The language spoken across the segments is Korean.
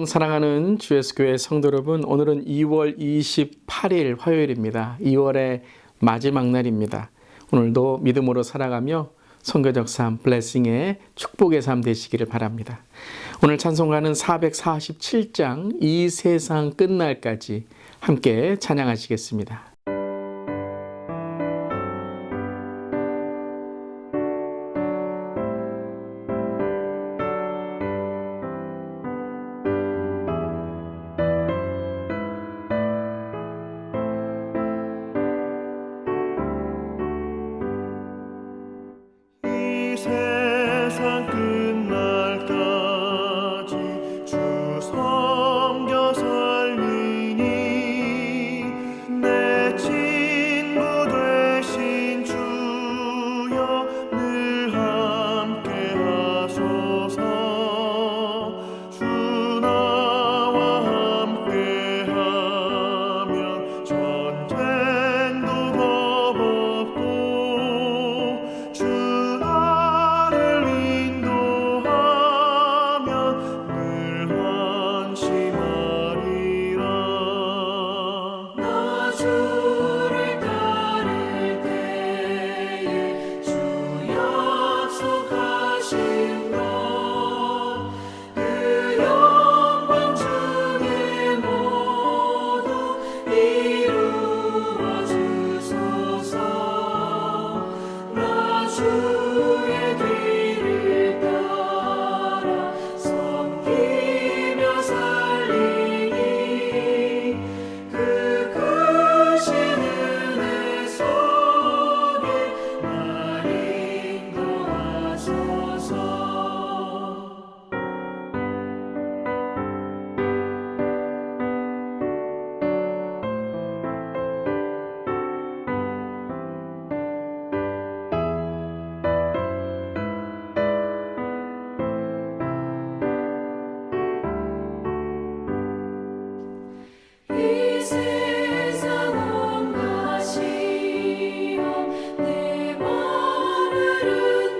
샬롬 사랑하는 주 예수 교회 성도 여러분, 오늘은 2월 28일 화요일입니다. 2월의 마지막 날입니다. 오늘도 믿음으로 살아가며 선교적 삶, 블레싱의 축복의 삶 되시기를 바랍니다. 오늘 찬송가는 447장 이 세상 끝날까지 함께 찬양하시겠습니다. 세상 끝날까지 주 섬겨 살리니 내 친구 되신 주여 늘 함께 하소서. 주 나와 함께 하면 전쟁도 겁없고 주 주의 뒤를 따라 섬기며 살리니 그 크신 은혜 속에 날 인도하소서. 이 세상 온갖 시험 내 맘을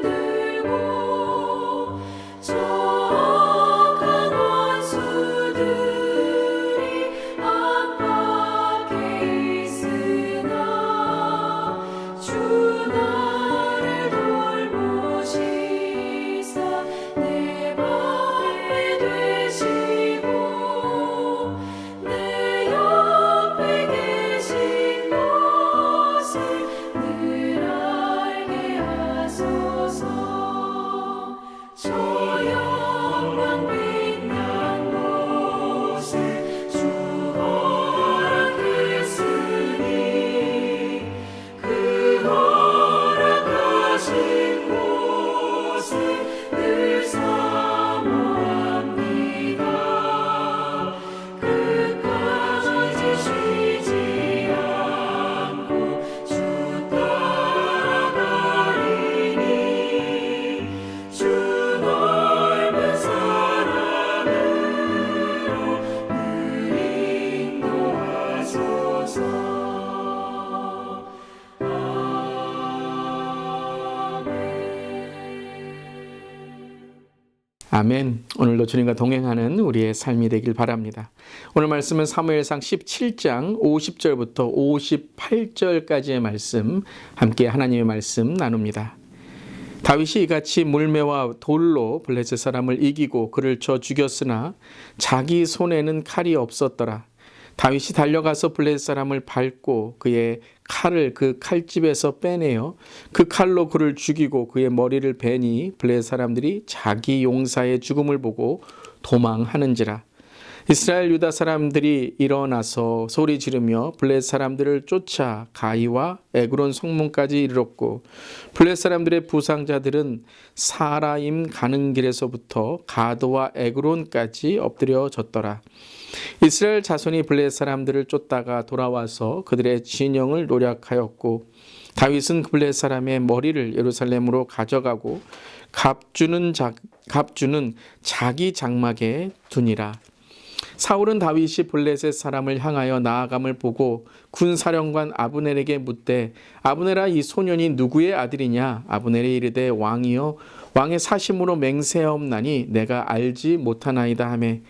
흔들고 저 악한 원수들이 압박해 있으나 주 나를 돌보시사 내 방패 되시고 내 옆에 계신 것을 늘 알게 하소서. 저 영광 빛난 곳에 주 허락했으니 그 허락하신 곳을 늘 사모합니다. 끝까지 쉬지 않고 주 따라가리니 주 넓은 사랑으로 늘 인도하소서. 아멘. 오늘도 주님과 동행하는 우리의 삶이 되길 바랍니다. 오늘 말씀은 사무엘상 17장 50절부터 58절까지의 말씀, 함께 하나님의 말씀 나눕니다. 다윗이 이같이 물매와 돌로 블레셋 사람을 이기고 그를 쳐 죽였으나 자기 손에는 칼이 없었더라. 다윗이 달려가서 블레셋 사람을 밟고 그의 칼을 그 칼집에서 빼내어 그 칼로 그를 죽이고 그의 머리를 베니 블레셋 사람들이 자기 용사의 죽음을 보고 도망하는지라. 이스라엘 유다 사람들이 일어나서 소리 지르며 블레셋 사람들을 쫓아 가이와 에그론 성문까지 이르렀고 블레셋 사람들의 부상자들은 사라임 가는 길에서부터 가드와 에그론까지 엎드려졌더라. 이스라엘 자손이 블레셋 사람들을 쫓다가 돌아와서 그들의 진영을 노략하였고 다윗은 블레셋 사람의 머리를 예루살렘으로 가져가고 갑주는 자기 장막에 두니라. 사울은 다윗이 블레셋 사람을 향하여 나아감을 보고 군사령관 아브넬에게 묻되 아브넬아 이 소년이 누구의 아들이냐? 아브넬이 이르되 왕이여 왕의 사심으로 맹세하옵나니 내가 알지 못하나이다 하매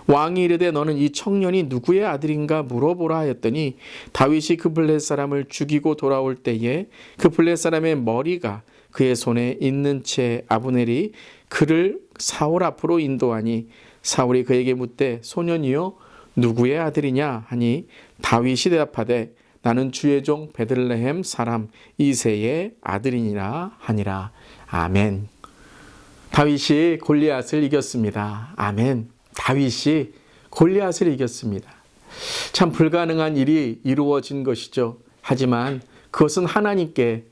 왕이 이르되 너는 이 청년이 누구의 아들인가 물어보라 하였더니 다윗이 그 블레셋 사람을 죽이고 돌아올 때에 그 블레셋 사람의 머리가 그의 손에 있는 채 아브넬이 그를 사울 앞으로 인도하니 사울이 그에게 묻되 소년이여 누구의 아들이냐 하니 다윗이 대답하되 나는 주의 종 베들레헴 사람 이새의 아들이니라 하니라. 아멘. 다윗이 골리앗을 이겼습니다. 아멘. 다윗이 골리앗을 이겼습니다. 참 불가능한 일이 이루어진 것이죠. 하지만 그것은 하나님께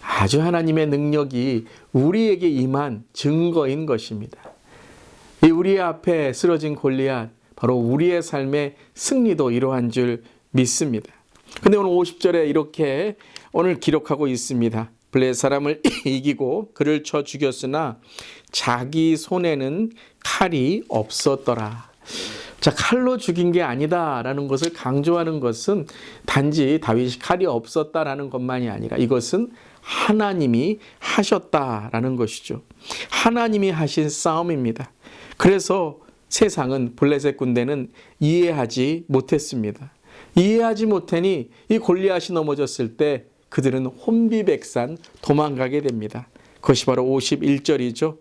아주 하나님의 능력이 우리에게 임한 증거인 것입니다. 이 우리 앞에 쓰러진 골리앗, 바로 우리의 삶의 승리도 이러한 줄 믿습니다. 근데 오늘 50절에 이렇게 오늘 기록하고 있습니다. 블레셋 사람을 이기고 그를 쳐 죽였으나 자기 손에는 칼이 없었더라. 자, 칼로 죽인 게 아니다라는 것을 강조하는 것은 단지 다윗이 칼이 없었다라는 것만이 아니라 이것은 하나님이 하셨다라는 것이죠. 하나님이 하신 싸움입니다. 그래서 세상은 블레셋 군대는 이해하지 못했습니다. 이해하지 못하니 이 골리앗이 넘어졌을 때 그들은 혼비백산 도망가게 됩니다. 그것이 바로 51절이죠.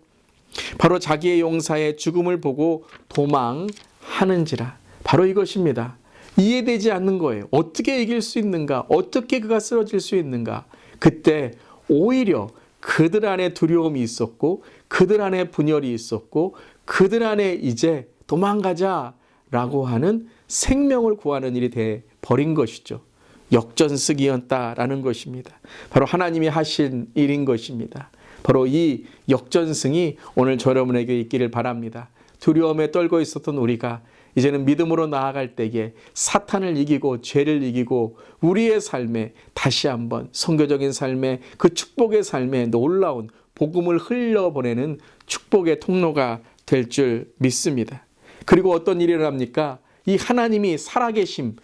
바로 자기의 용사의 죽음을 보고 도망하는지라. 바로 이것입니다. 이해되지 않는 거예요. 어떻게 이길 수 있는가? 어떻게 그가 쓰러질 수 있는가? 그때 오히려 그들 안에 두려움이 있었고 그들 안에 분열이 있었고 그들 안에 이제 도망가자라고 하는 생명을 구하는 일이 돼 버린 것이죠. 역전승이었다라는 것입니다. 바로 하나님이 하신 일인 것입니다. 바로 이 역전승이 오늘 저 여러분에게 있기를 바랍니다. 두려움에 떨고 있었던 우리가 이제는 믿음으로 나아갈 때에 사탄을 이기고 죄를 이기고 우리의 삶에 다시 한번 선교적인 삶에 그 축복의 삶에 놀라운 복음을 흘려보내는 축복의 통로가 될 줄 믿습니다. 그리고 어떤 일이 일어납니까? 이 하나님이 살아계신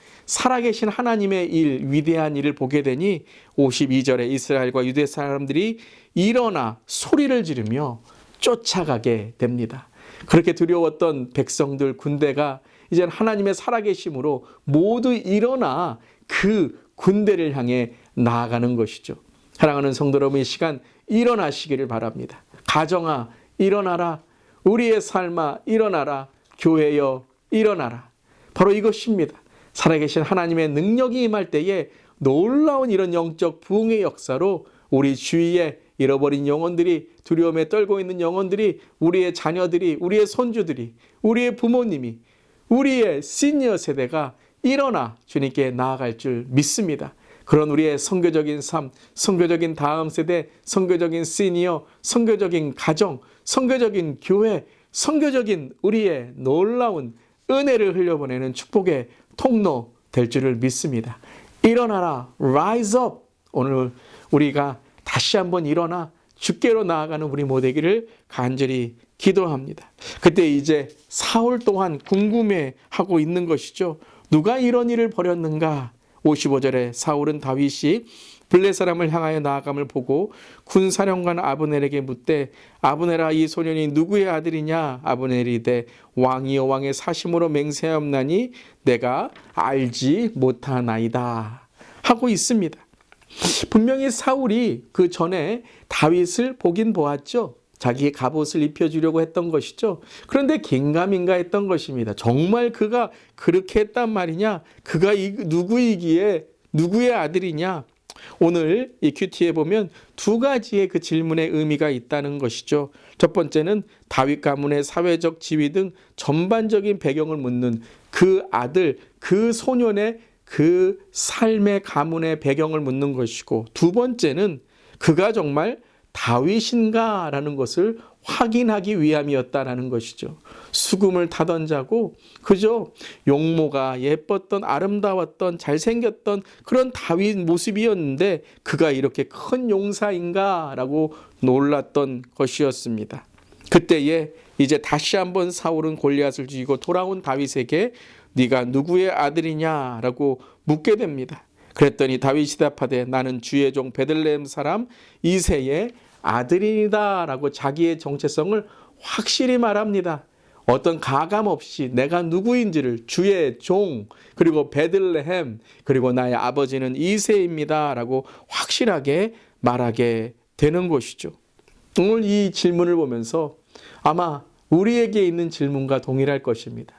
하나님의 일, 위대한 일을 보게 되니 52절에 이스라엘과 유대 사람들이 일어나 소리를 지르며 쫓아가게 됩니다. 그렇게 두려웠던 백성들 군대가 이제 하나님의 살아계심으로 모두 일어나 그 군대를 향해 나아가는 것이죠. 사랑하는 성도 여러분, 이 시간 일어나시기를 바랍니다. 가정아 일어나라. 우리의 삶아 일어나라. 교회여 일어나라. 바로 이것입니다. 살아계신 하나님의 능력이 임할 때에 놀라운 이런 영적 부흥의 역사로 우리 주위에 잃어버린 영혼들이, 두려움에 떨고 있는 영혼들이, 우리의 자녀들이, 우리의 손주들이, 우리의 부모님이, 우리의 시니어 세대가 일어나 주님께 나아갈 줄 믿습니다. 그런 우리의 선교적인 삶, 선교적인 다음 세대, 선교적인 시니어, 선교적인 가정, 선교적인 교회, 선교적인 우리의 놀라운 은혜를 흘려보내는 축복의 통로 될 줄을 믿습니다. 일어나라, rise up. 오늘 우리가 다시 한번 일어나 주께로 나아가는 우리 모두기를 간절히 기도합니다. 그때 이제 사울 또한 궁금해하고 있는 것이죠. 누가 이런 일을 벌였는가? 55절에 사울은 다윗이 블레셋 사람을 향하여 나아감을 보고 군사령관 아브넬에게 묻되 아브넬아 이 소년이 누구의 아들이냐? 아브넬이 이르되 왕이여 왕의 사심으로 맹세하옵나니 내가 알지 못하나이다 하고 있습니다. 분명히 사울이 그 전에 다윗을 보긴 보았죠. 자기의 갑옷을 입혀주려고 했던 것이죠. 그런데 긴가민가 했던 것입니다. 정말 그가 그렇게 했단 말이냐? 그가 누구이기에 누구의 아들이냐? 오늘 이 큐티에 보면 두 가지의 그 질문의 의미가 있다는 것이죠. 첫 번째는 다윗 가문의 사회적 지위 등 전반적인 배경을 묻는 그 아들, 그 소년의 그 삶의 가문의 배경을 묻는 것이고, 두 번째는 그가 정말 다윗인가라는 것을 확인하기 위함이었다라는 것이죠. 수금을 타던 자고 그저 용모가 예뻤던, 아름다웠던, 잘생겼던 그런 다윗 모습이었는데 그가 이렇게 큰 용사인가라고 놀랐던 것이었습니다. 그때에 이제 다시 한번 사울은 골리앗을 죽이고 돌아온 다윗에게 네가 누구의 아들이냐라고 묻게 됩니다. 그랬더니 다윗이 답하되 나는 주의 종 베들레헴 사람 이새의 아들이다라고 자기의 정체성을 확실히 말합니다. 어떤 가감 없이 내가 누구인지를 주의 종 그리고 베들레헴 그리고 나의 아버지는 이새입니다라고 확실하게 말하게 되는 것이죠. 오늘 이 질문을 보면서 아마 우리에게 있는 질문과 동일할 것입니다.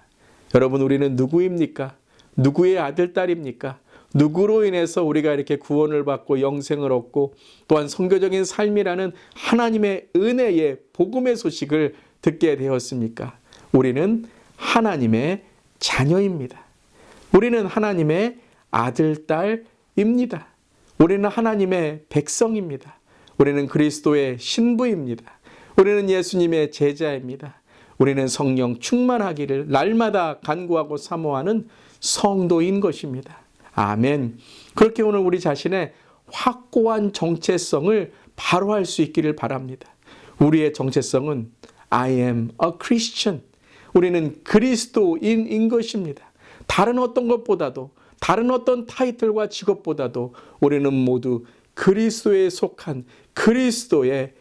여러분, 우리는 누구입니까? 누구의 아들, 딸입니까? 누구로 인해서 우리가 이렇게 구원을 받고 영생을 얻고 또한 선교적인 삶이라는 하나님의 은혜의 복음의 소식을 듣게 되었습니까? 우리는 하나님의 자녀입니다. 우리는 하나님의 아들, 딸입니다. 우리는 하나님의 백성입니다. 우리는 그리스도의 신부입니다. 우리는 예수님의 제자입니다. 우리는 성령 충만하기를 날마다 간구하고 사모하는 성도인 것입니다. 아멘. 그렇게 오늘 우리 자신의 확고한 정체성을 바로 할 수 있기를 바랍니다. 우리의 정체성은 I am a Christian. 우리는 그리스도인인 것입니다. 다른 어떤 것보다도 다른 어떤 타이틀과 직업보다도 우리는 모두 그리스도에 속한 그리스도의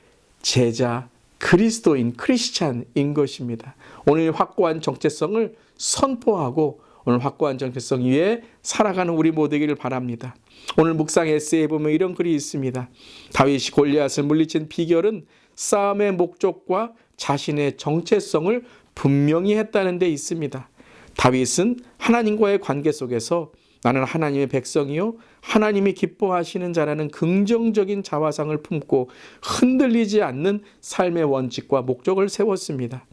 제자, 그리스도인, 크리스찬인 것입니다. 오늘 확고한 정체성을 선포하고 오늘 확고한 정체성 위에 살아가는 우리 모두이기를 바랍니다. 오늘 묵상 에세이에 보면 이런 글이 있습니다. 다윗이 골리앗을 물리친 비결은 싸움의 목적과 자신의 정체성을 분명히 했다는 데 있습니다. 다윗은 하나님과의 관계 속에서 나는 하나님의 백성이요 하나님이 기뻐하시는 자라는 긍정적인 자화상을 품고 흔들리지 않는 삶의 원칙과 목적을 세웠습니다.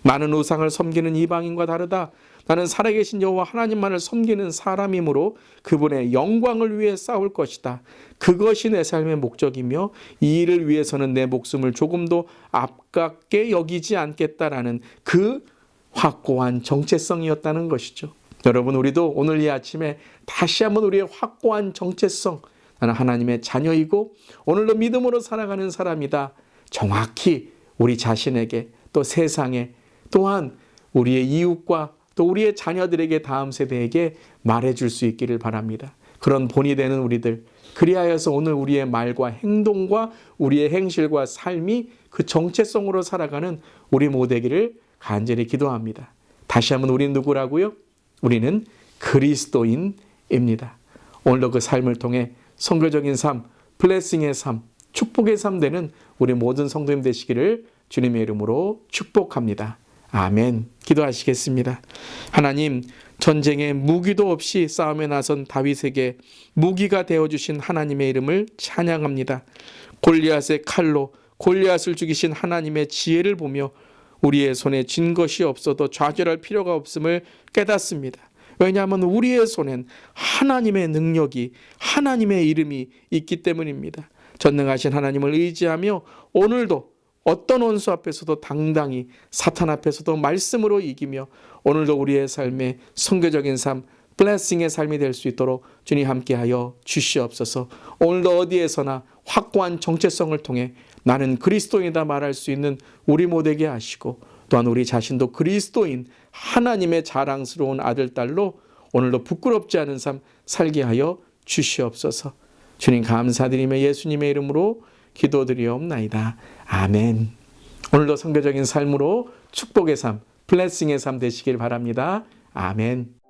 많은 우상을 섬기는 이방인과 다르다. 나는 살아계신 여호와 하나님만을 섬기는 사람이므로 그분의 영광을 위해 싸울 것이다. 그것이 내 삶의 목적이며 이 일을 위해서는 내 목숨을 조금도 아깝게 여기지 않겠다라는 그 확고한 정체성이었다는 것이죠. 여러분, 우리도 오늘 이 아침에 다시 한번 우리의 확고한 정체성, 나는 하나님의 자녀이고 오늘도 믿음으로 살아가는 사람이다. 정확히 우리 자신에게 또 세상에 또한 우리의 이웃과 또 우리의 자녀들에게 다음 세대에게 말해줄 수 있기를 바랍니다. 그런 본이 되는 우리들, 그리하여서 오늘 우리의 말과 행동과 우리의 행실과 삶이 그 정체성으로 살아가는 우리 모두기를 간절히 기도합니다. 다시 한번 우리는 누구라고요? 우리는 그리스도인입니다. 오늘도 그 삶을 통해 선교적인 삶, 블레싱의 삶, 축복의 삶 되는 우리 모든 성도님 되시기를 주님의 이름으로 축복합니다. 아멘. 기도하시겠습니다. 하나님, 전쟁에 무기도 없이 싸움에 나선 다윗에게 무기가 되어주신 하나님의 이름을 찬양합니다. 골리앗의 칼로 골리앗을 죽이신 하나님의 지혜를 보며 우리의 손에 쥔 것이 없어도 좌절할 필요가 없음을 깨닫습니다. 왜냐하면 우리의 손엔 하나님의 능력이, 하나님의 이름이 있기 때문입니다. 전능하신 하나님을 의지하며 오늘도 어떤 원수 앞에서도 당당히 사탄 앞에서도 말씀으로 이기며 오늘도 우리의 삶에 선교적인 삶, 블레싱의 삶이 될 수 있도록 주님 함께하여 주시옵소서. 오늘도 어디에서나 확고한 정체성을 통해 나는 그리스도인이다 말할 수 있는 우리 모두에게 하시고 또한 우리 자신도 그리스도인 하나님의 자랑스러운 아들, 딸로 오늘도 부끄럽지 않은 삶 살게 하여 주시옵소서. 주님 감사드리며 예수님의 이름으로 기도드리옵나이다. 아멘. 오늘도 선교적인 삶으로 축복의 삶, 블레싱의 삶 되시길 바랍니다. 아멘.